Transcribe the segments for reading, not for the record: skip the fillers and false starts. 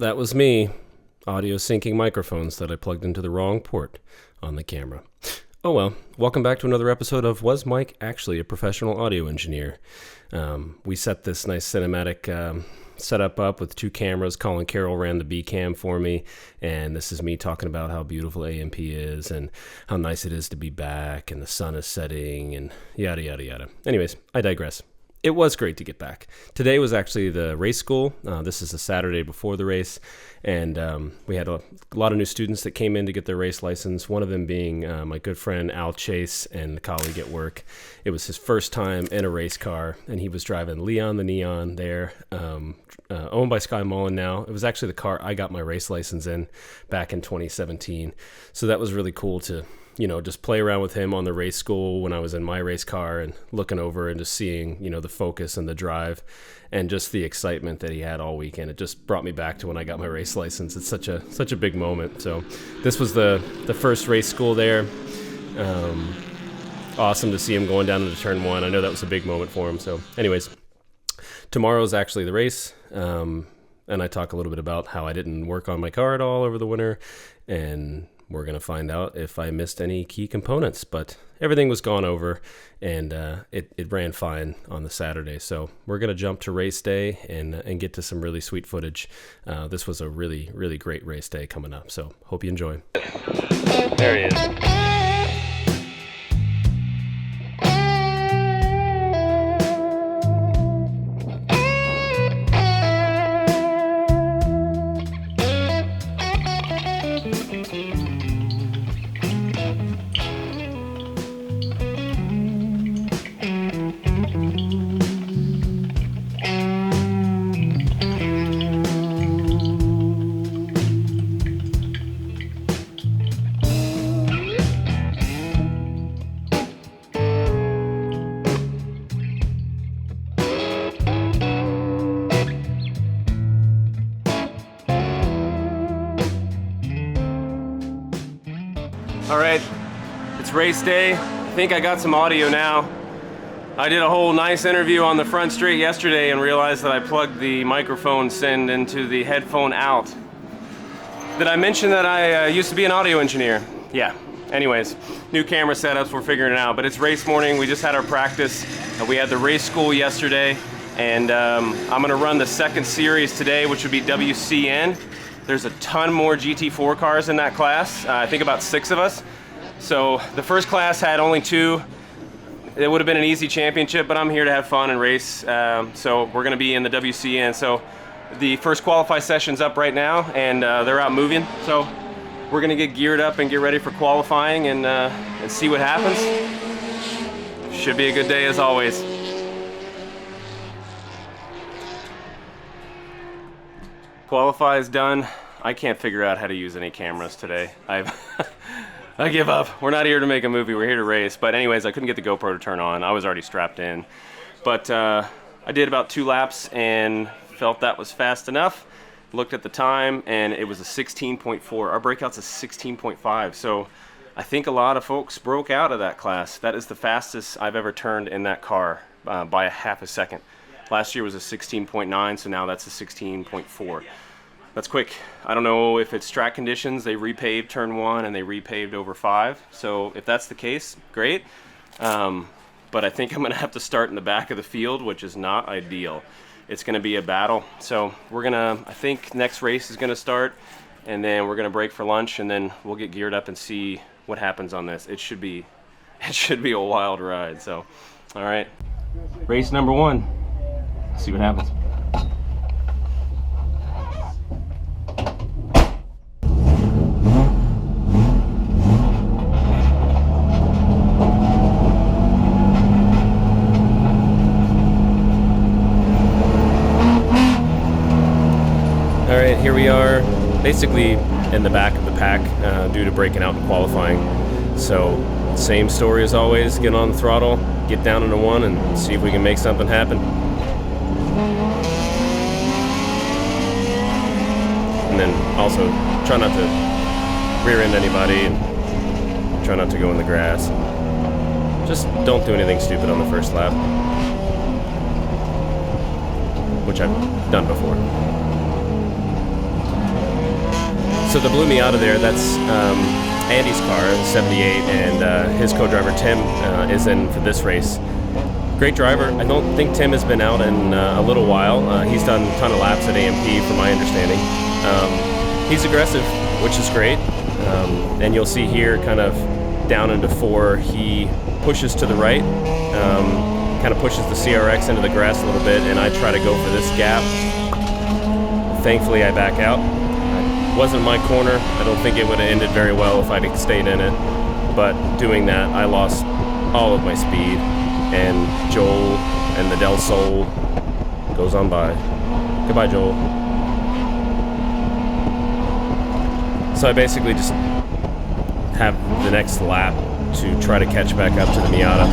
that was me. Audio syncing microphones that I plugged into the wrong port on the camera. Oh well, welcome back to another episode of Was Mike Actually a Professional Audio Engineer? We set this nice cinematic setup up with two cameras. Colin Carroll ran the B cam for me, and this is me talking about how beautiful AMP is and how nice it is to be back, and the sun is setting, and yada yada yada. Anyways, I digress. It was great to get back. Today was actually the race school. This is the Saturday before the race, and we had a lot of new students that came in to get their race license, one of them being my good friend Al Chase and a colleague at work. It was his first time in a race car, and he was driving Leon the Neon there, owned by Sky Mullen now. It was actually the car I got my race license in back in 2017, so that was really cool to just play around with him on the race school when I was in my race car and looking over and just seeing, the focus and the drive and just the excitement that he had all weekend. It just brought me back to when I got my race license. It's such a big moment. So this was the first race school there. Awesome to see him going down into turn one. I know that was a big moment for him. So anyways, tomorrow's actually the race. And I talk a little bit about how I didn't work on my car at all over the winter, and we're going to find out if I missed any key components, but everything was gone over, and it ran fine on the Saturday. So we're going to jump to race day and get to some really sweet footage. This was a really, really great race day coming up, so hope you enjoy. There he is. All right, it's race day. I think I got some audio now. I did a whole nice interview on the front straight yesterday and realized that I plugged the microphone send into the headphone out. Did I mention that I used to be an audio engineer? Yeah. Anyways, new camera setups, we're figuring it out. But it's race morning, we just had our practice. We had the race school yesterday, and I'm gonna run the second series today, which would be WCN. There's a ton more GT4 cars in that class, I think about 6 of us. So the first class had only 2. It would have been an easy championship, but I'm here to have fun and race. So we're gonna be in the WCN. So the first qualify session's up right now, and they're out moving. So we're gonna get geared up and get ready for qualifying and see what happens. Should be a good day as always. Qualify is done. I can't figure out how to use any cameras today. I give up. We're not here to make a movie, we're here to race. But anyways, I couldn't get the GoPro to turn on. I was already strapped in. But I did about 2 laps and felt that was fast enough. Looked at the time and it was a 16.4. Our breakout's a 16.5. So I think a lot of folks broke out of that class. That is the fastest I've ever turned in that car by a half a second. Last year was a 16.9, so now that's a 16.4. That's quick. I don't know if it's track conditions. They repaved turn 1 and they repaved over 5. So if that's the case, great. But I think I'm gonna have to start in the back of the field, which is not ideal. It's gonna be a battle. So I think next race is gonna start, and then we're gonna break for lunch, and then we'll get geared up and see what happens on this. It should be a wild ride. So, all right. Race number 1. See what happens. All right, here we are, basically in the back of the pack due to breaking out in qualifying. So, same story as always, get on the throttle, get down into 1, and see if we can make something happen. And then also try not to rear end anybody and try not to go in the grass. Just don't do anything stupid on the first lap, which I've done before. So the blue Miata there, that's Andy's car, 78, and his co-driver Tim is in for this race. Great driver. I don't think Tim has been out in a little while. He's done a ton of laps at AMP from my understanding. He's aggressive, which is great. And you'll see here kind of down into 4, he pushes to the right, kind of pushes the CRX into the grass a little bit, and I try to go for this gap. Thankfully I back out. It wasn't my corner. I don't think it would have ended very well if I'd stayed in it. But doing that, I lost all of my speed. And Joel and the Del Sol goes on by. Goodbye, Joel. So I basically just have the next lap to try to catch back up to the Miata.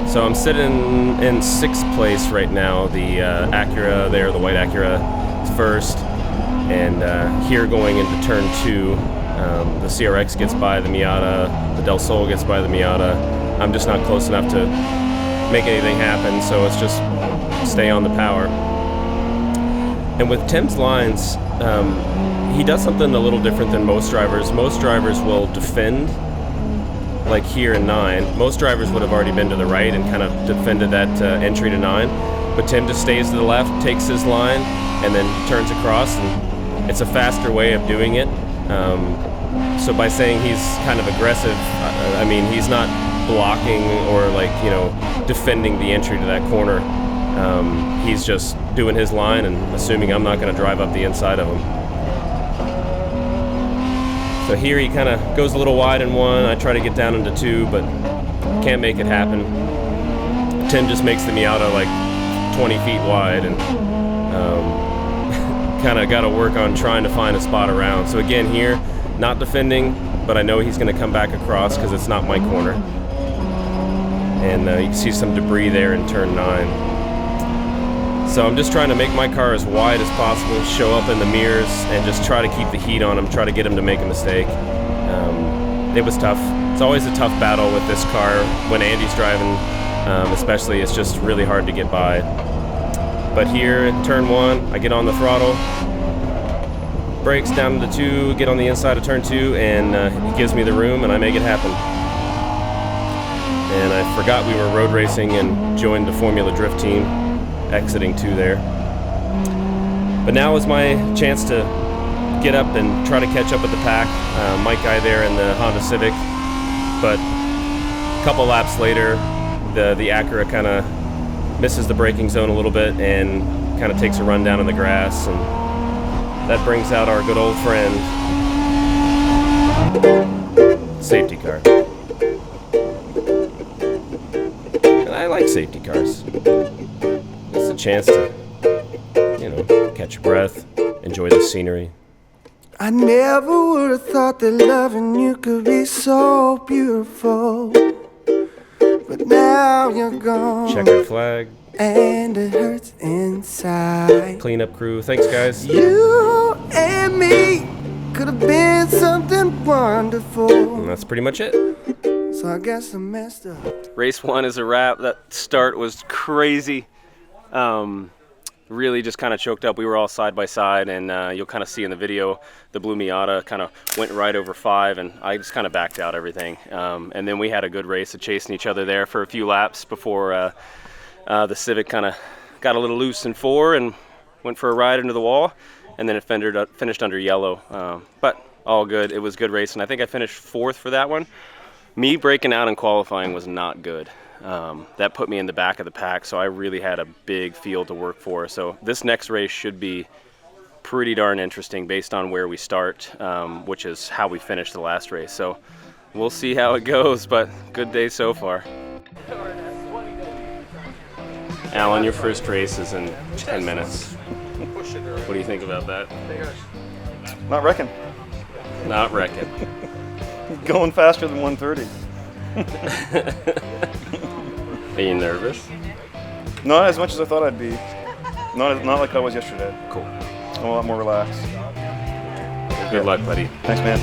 So I'm sitting in 6th place right now. The Acura there, the white Acura, is first. And here going into turn 2, the CRX gets by the Miata, the Del Sol gets by the Miata. I'm just not close enough to make anything happen, so it's just stay on the power. And with Tim's lines, he does something a little different than most drivers. Most drivers will defend, like here in 9. Most drivers would have already been to the right and kind of defended that entry to 9. But Tim just stays to the left, takes his line, and then turns across, and it's a faster way of doing it. So by saying he's kind of aggressive, I mean he's not blocking or defending the entry to that corner. He's just doing his line and assuming I'm not going to drive up the inside of him. So here he kind of goes a little wide in 1. I try to get down into 2, but can't make it happen. Tim just makes the Miata like 20 feet wide, and kind of got to work on trying to find a spot around. So again here, not defending, but I know he's going to come back across because it's not my corner. And you can see some debris there in turn 9. So I'm just trying to make my car as wide as possible, show up in the mirrors, and just try to keep the heat on him, try to get him to make a mistake. It was tough. It's always a tough battle with this car when Andy's driving, especially. It's just really hard to get by. But here in turn 1, I get on the throttle, brakes down to 2, get on the inside of turn 2, and he gives me the room, and I make it happen. And I forgot we were road racing and joined the Formula Drift team, exiting 2 there. But now is my chance to get up and try to catch up with the pack. Mike Guy there in the Honda Civic. But a couple laps later, the Acura kind of misses the braking zone a little bit and kind of takes a run down in the grass, and that brings out our good old friend, safety car. And I like safety cars. It's a chance to, catch your breath, enjoy the scenery. I never would have thought that loving you could be so beautiful. But now you're gone. Checkered flag. And it hurts inside. Cleanup crew. Thanks, guys. You and me could have been something wonderful. And that's pretty much it. So I guess I messed up. Race 1 is a wrap. That start was crazy. Really just kind of choked up. We were all side by side, and you'll kind of see in the video the blue Miata kind of went right over 5, and I just kind of backed out everything. And then we had a good race of chasing each other there for a few laps before the Civic kind of got a little loose in 4 and went for a ride into the wall, and then it finished under yellow. But all good. It was a good race, and I think I finished 4th for that one. Me breaking out in qualifying was not good. That put me in the back of the pack, so I really had a big field to work for. So this next race should be pretty darn interesting based on where we start, which is how we finished the last race. So we'll see how it goes, but good day so far. Alan, your first race is in 10 minutes. What do you think about that? Not reckon. Not reckon. Going faster than 130. Are you nervous? Not as much as I thought I'd be. Not like I was yesterday. Cool. I'm a lot more relaxed. Good luck, buddy. Thanks, man.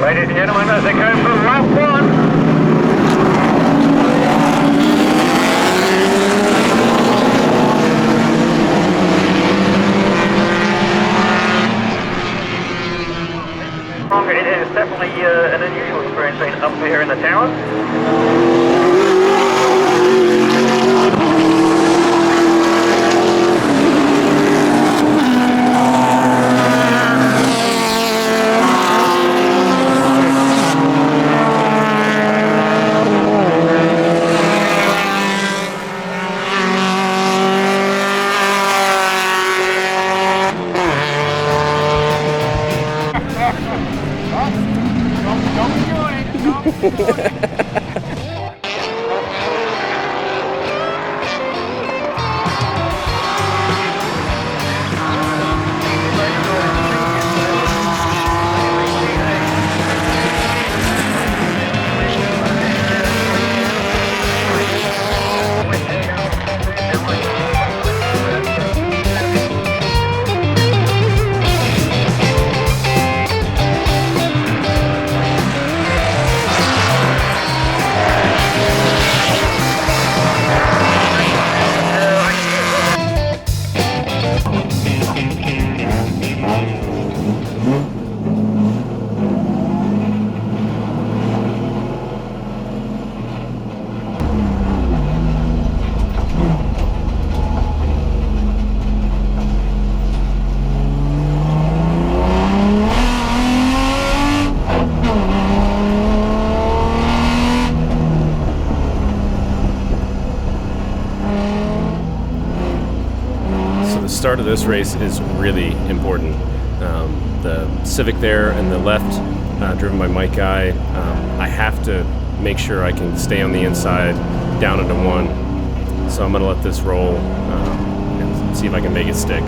Ladies and gentlemen, as they go for lap one. It is definitely an unusual experience up here in the tower. Start of this race is really important. The Civic there in the left, driven by Mike Guy, I have to make sure I can stay on the inside down into one. So I'm going to let this roll and see if I can make it stick.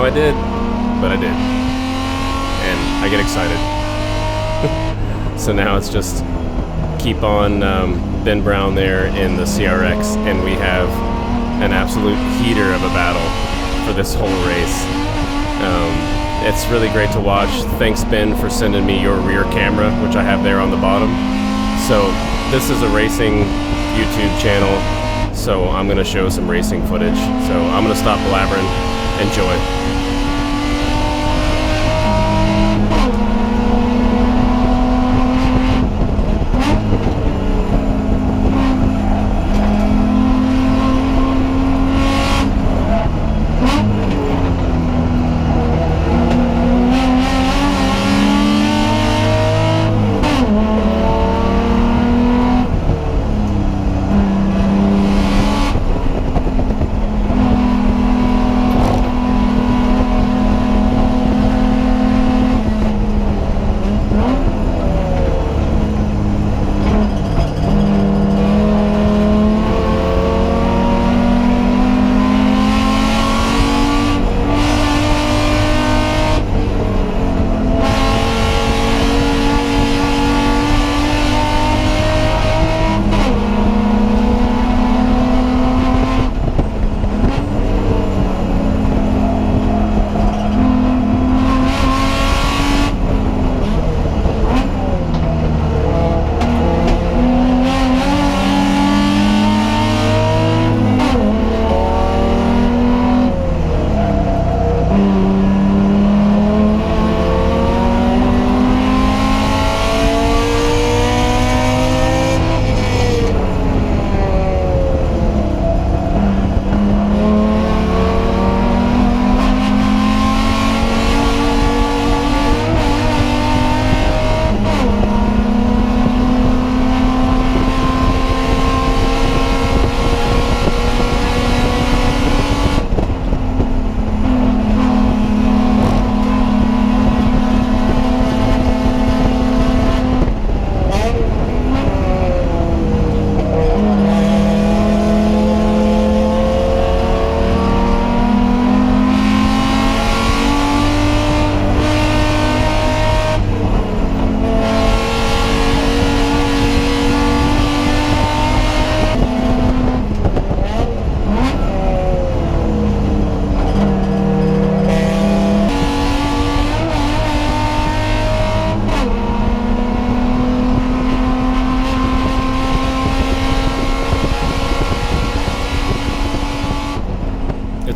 I did, but I did, and I get excited. So now it's just keep on Ben Brown there in the CRX, and we have an absolute heater of a battle for this whole race. It's really great to watch. Thanks, Ben, for sending me your rear camera, which I have there on the bottom. So this is a racing YouTube channel, so I'm going to show some racing footage. So I'm going to stop blabbering. Enjoy.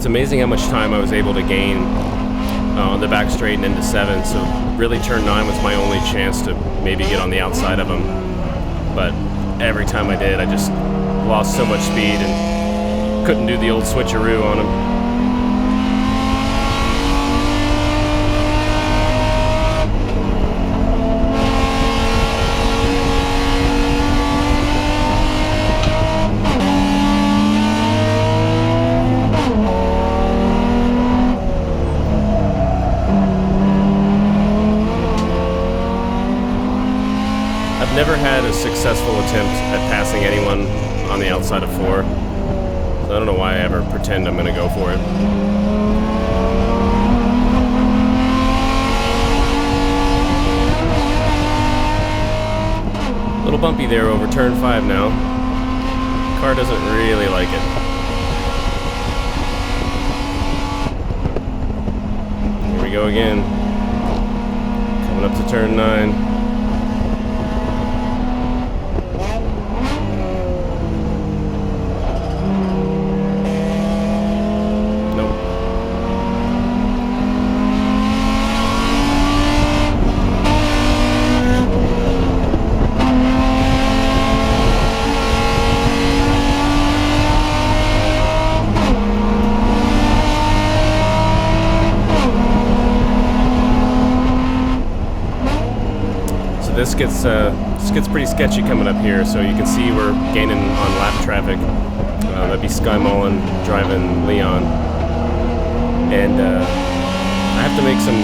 amazing how much time I was able to gain on the back straight and into 7. So really turn 9 was my only chance to maybe get on the outside of him. But every time I did, I just lost so much speed and couldn't do the old switcheroo on him. Never had a successful attempt at passing anyone on the outside of 4. So I don't know why I ever pretend I'm going to go for it. A little bumpy there over turn 5 now. Car doesn't really like it. Here we go again. Coming up to turn 9. This gets pretty sketchy coming up here, so you can see we're gaining on lap traffic. That'd be Sky Mullen driving Leon. And I have to make some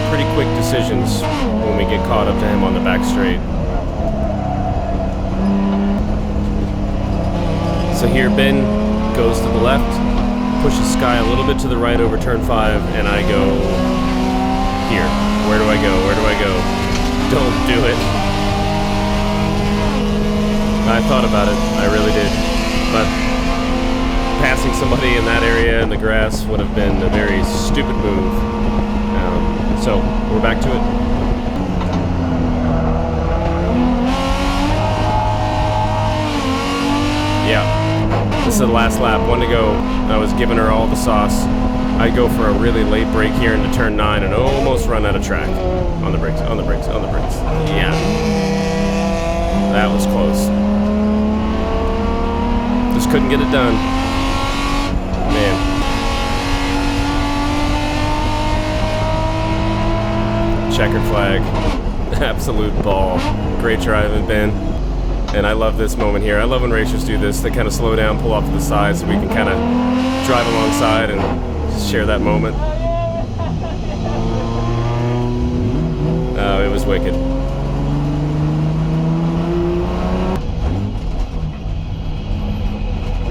pretty quick decisions when we get caught up to him on the back straight. So here Ben goes to the left, pushes Sky a little bit to the right over turn 5, and I go here. Where do I go? Where do I go? Don't do it. I thought about it, I really did. But passing somebody in that area in the grass would have been a very stupid move. So we're back to it. Yeah, this is the last lap, 1 to go. I was giving her all the sauce. I go for a really late break here into turn 9 and almost run out of track. On the brakes, on the brakes, on the brakes. Yeah. That was close. Just couldn't get it done. Man. Checkered flag. Absolute ball. Great driving, Ben. And I love this moment here. I love when racers do this. They kind of slow down, pull off to the side so we can kind of drive alongside and share that moment. It was wicked.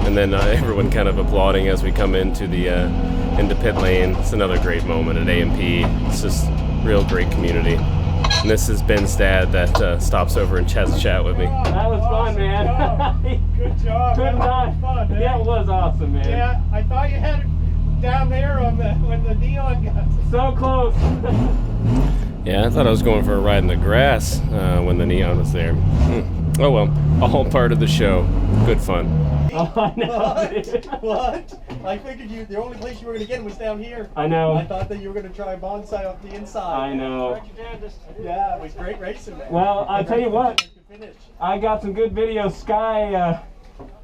And then everyone kind of applauding as we come into the into pit lane. It's another great moment at A&P. It's just real great community. And this is Ben's dad that stops over and chats a chat with me. That was fun, man. Good job. Good night. Fun, man. Yeah, it was awesome, man. Yeah, I thought you had it down there on when the neon got so close. Yeah, I thought I was going for a ride in the grass when the neon was there. Oh well, all part of the show. Good fun. Oh, I know. What? I figured the only place you were going to get was down here. I know. I thought that you were going to try bonsai off the inside. I know. Yeah, it was great racing, man. Well, I'll tell you what. I got some good videos. Sky,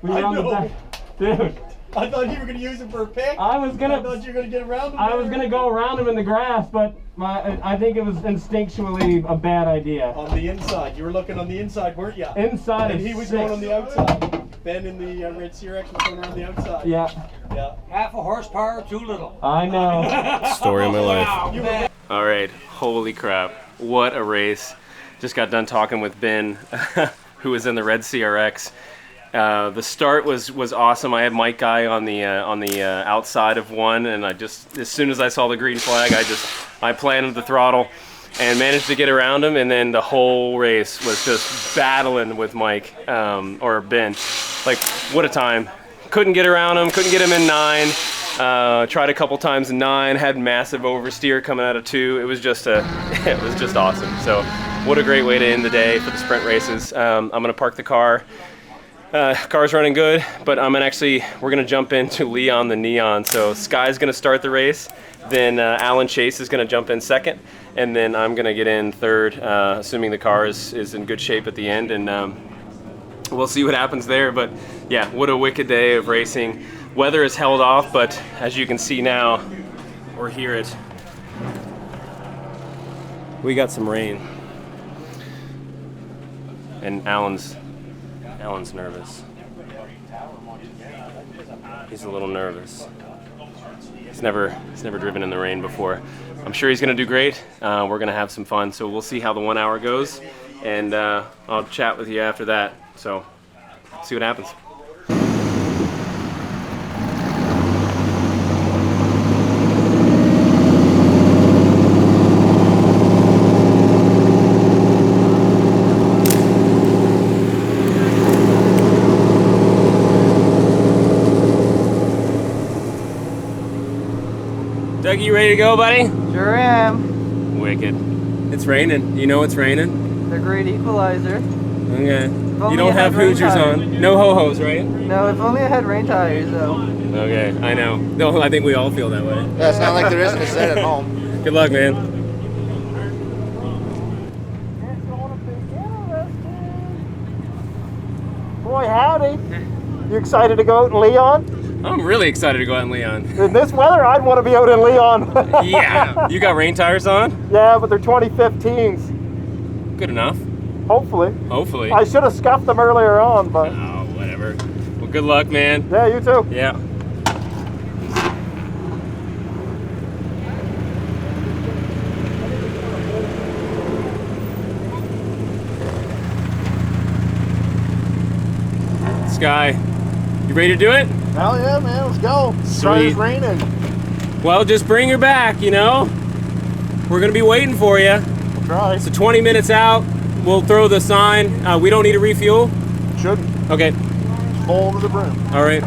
we were on the back. Dude. I thought you were going to use it for a pick. I thought you were going to get around him. I was going to go around him in the grass, but I think it was instinctually a bad idea. On the inside. You were looking on the inside, weren't you? Inside. And he was going on the outside. Ben in the red CRX was going around the outside. Yeah. Yeah. Half a horsepower, too little. I know. Story of my life. Wow. All right, holy crap. What a race. Just got done talking with Ben, who was in the red CRX. The start was awesome. I had Mike Guy on the outside of one, and I just, as soon as I saw the green flag, I planted the throttle and managed to get around him, and then the whole race was just battling with Mike, or Ben. Like, what a time. Couldn't get around him, couldn't get him in 9. Tried a couple times in 9, had massive oversteer coming out of 2. It was just awesome. So what a great way to end the day for the sprint races. I'm gonna park the car Car's running good, but we're gonna jump into Leon the Neon. So Sky's gonna start the race, then Alan Chase is gonna jump in second, and then I'm gonna get in third, assuming the car is in good shape at the end, and we'll see what happens there. But yeah, what a wicked day of racing. Weather is held off, but as you can see now, or hear it, we got some rain. And Alan's nervous. He's a little nervous. He's never driven in the rain before. I'm sure he's gonna do great. We're gonna have some fun. So we'll see how the 1 hour goes, and I'll chat with you after that. So see what happens. Doug, you ready to go, buddy? Sure am. Wicked. It's raining. You know it's raining. The great equalizer. Okay. only You don't it had have rain Hoosiers tires. on. No ho-hos, right? No, if only I had rain tires though. Okay, I know. No, I think we all feel that way. Yeah, it's not like there isn't a set at home. Good luck, man. Boy, howdy. You excited to go out in Leon? I'm really excited to go out in Leon. In this weather, I'd want to be out in Leon. Yeah. You got rain tires on? Yeah, but they're 2015s. Good enough. Hopefully. Hopefully. I should have scuffed them earlier on, but Oh, whatever. Well, good luck, man. yeah, you too. Yeah. Sky, you ready to do it? Hell yeah, man, let's go. Sorry Sweet. it's raining. Well, just bring her back, you know? We're gonna be waiting for you. We'll try. So 20 minutes out, we'll throw the sign. We don't need to refuel? Shouldn't. Okay, Full to the brim. all right.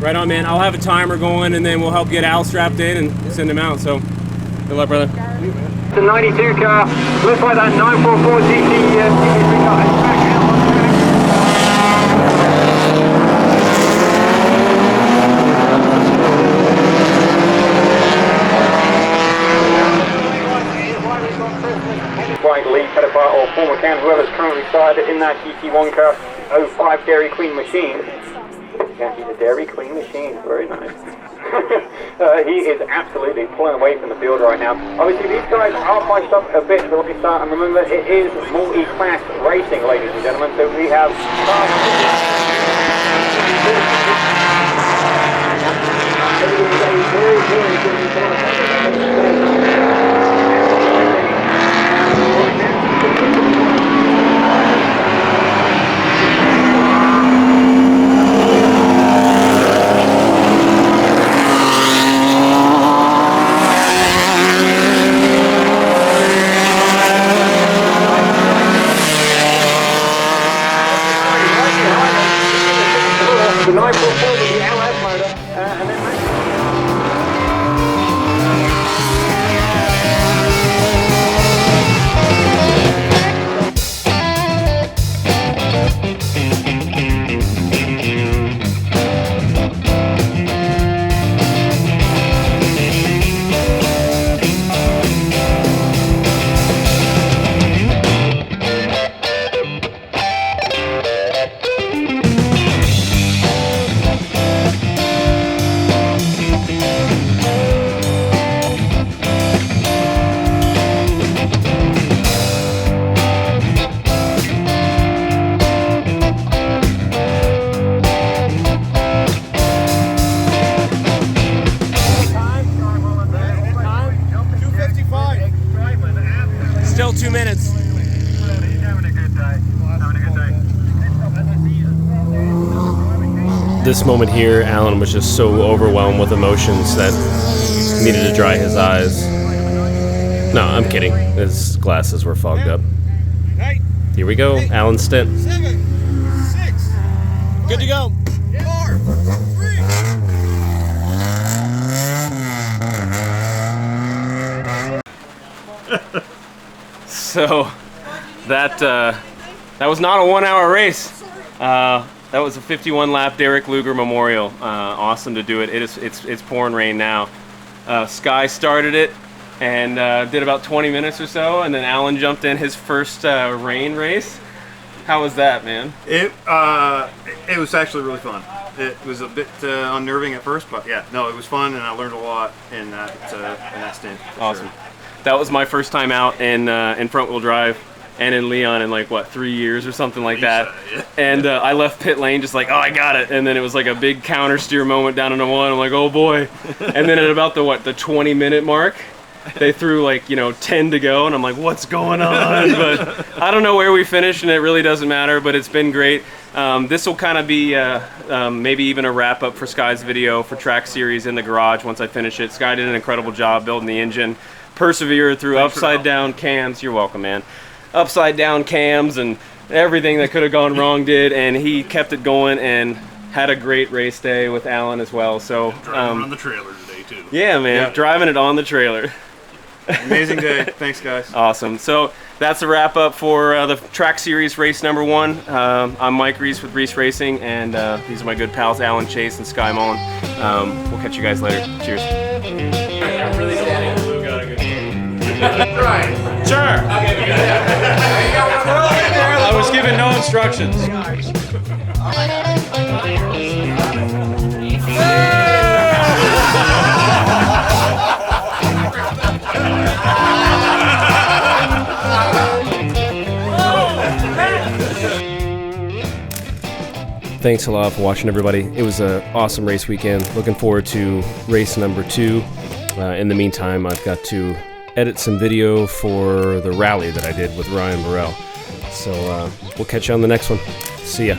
Right on, man. I'll have a timer going, and then we'll help get Al strapped in and send him out. So, good luck, brother. The 92 car, looks like that 944 GT car is back out on track. Quite lead pedophile or former can, whoever's currently started in that GT1 car 05 Dairy Queen machine. Yeah, he's a Dairy Queen machine, very nice. He is absolutely pulling away from the field right now. Obviously these guys are priced up a bit at the start, and remember it is multi-class racing, ladies and gentlemen, so we have the 944 with the LS motor, and then Still 2 minutes. This moment here, Alan was just so overwhelmed with emotions that he needed to dry his eyes. No, I'm kidding. His glasses were fogged up. Here we go, Alan's stint. 7, 6. Good to go. 4, 3. So that was not a 1 hour race. That was a 51 lap Derek Lugar Memorial. Awesome to do it. It's pouring rain now. Sky started it and did about 20 minutes or so, and then Alan jumped in his first rain race. How was that, man? It was actually really fun. It was a bit unnerving at first, but yeah, no, it was fun, and I learned a lot in that stint. Awesome. Sure. That was my first time out in front wheel drive and in Leon in like what, 3 years or something like that. Yeah. And I left pit lane just like, oh, I got it. And then it was like a big counter steer moment down into one. I'm like, oh boy. And then at about the 20-minute mark, they threw like 10 to go, and I'm like, what's going on? But I don't know where we finished, and it really doesn't matter. But it's been great. This will kind of be maybe even a wrap up for Sky's video for Track Series in the garage once I finish it. Sky did an incredible job building the engine, persevered through upside down cams. You're welcome, man. Upside down cams and everything that could have gone wrong did, and he kept it going and had a great race day with Alan as well. So driving on the trailer today too. Yeah, man, driving it on the trailer. Amazing day. Thanks, guys. Awesome. So that's a wrap up for the Track Series race number 1. I'm Mike Reese with Reese Racing, and these are my good pals Alan Chase and Sky Mullen. We'll catch you guys later. Cheers. I really don't think Blue got a good Right. Sure. I was given no instructions. Thanks a lot for watching, everybody. It was an awesome race weekend. Looking forward to race number 2. In the meantime, I've got to edit some video for the rally that I did with Ryan Burrell. So we'll catch you on the next one. See ya.